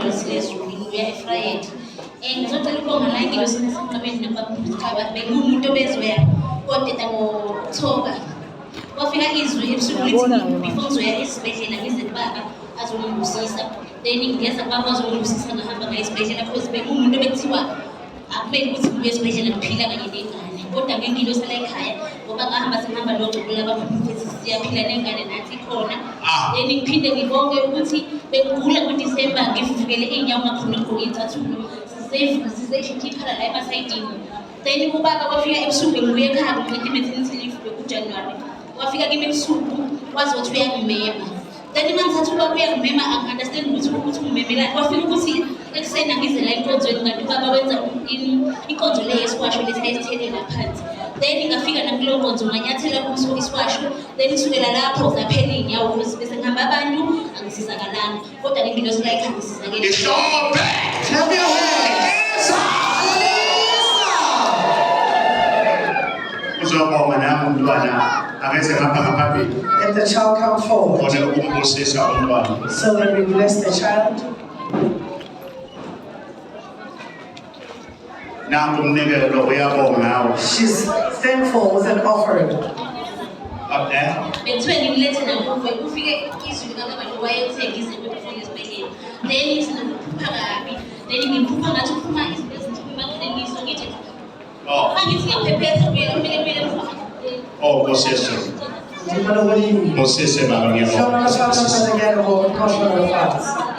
invoice lezulu ngibuya eFriday. Ngizocela ukubonga la ingilosi nasemhlabeni nabaphathi bengumuntu obezoya kodwa ngo-October. Kwafika izwi ebusuku lithi before ngizoya esibhedlela ngize baba azongibusisa. Then ngiyeza baba azongibusisa ngahamba ngaye esibhedlela because bengumuntu obekuthiwa akumele ukuthi ngibuye esibhedlela ngiphila kanye nengane. Kodwa ngengilosi la ekhaya ngoba ngihamba nogcubula abaphumfethi siyaphila nengane nathi khona. Then ngiphinde ngibonge ukuthi bengigula ngoDisemba ngivuvukele iy'nyawo ngakhona ngigqoke iy'cathulo sizeshikhala la emasayidini. Then ubaba kwafika ebusuku ngibuye ekhaya ngiqeda i-maternity leave bekuJanuwari. Wafika kimi ebusuku wazi ukuthi uyangimema. Then mangithatha ubaba uyangimema angi-understand ukuthi ungimemelani. Kwafika ukuthi ekuseni angize la enkonzweni kanti ubaba wenza inkonzo le yesiwasho lesi ayisithelele phansi. Then ngafika nakuleyo nkonzo nganyathela kuso isiwasho. Then kusukela lapho zaphela iy'nyawo ukuthi bese ngihamba abantu angisizakalanga. Kodwa ngengilosi la ekhaya ngisizakele. It's all back. Clap your hands. Uzobonga nami umntwana angeze ngapha phambili. Let the child come forward Khona ukumbusisa umntwana. so that we bless the child. Nangu umnikelo uyabonga nawe. She's thankful with an offering. Up there. Bekuthiwe ngimlethe nakuwe kufike izwi likaBaba wayethe ngize kufike esibhedlela. Then sinokuphupha kabi. Then ngiphupha ngathi uphuma izinto ezinzima kodwa ngizwa ngithi Oh. angithi ngiyaphepheza kumele Oh, Moses. Di ba na huli? Moses baba ngiyabonga. Siya mga sa again, o, caution of the fans.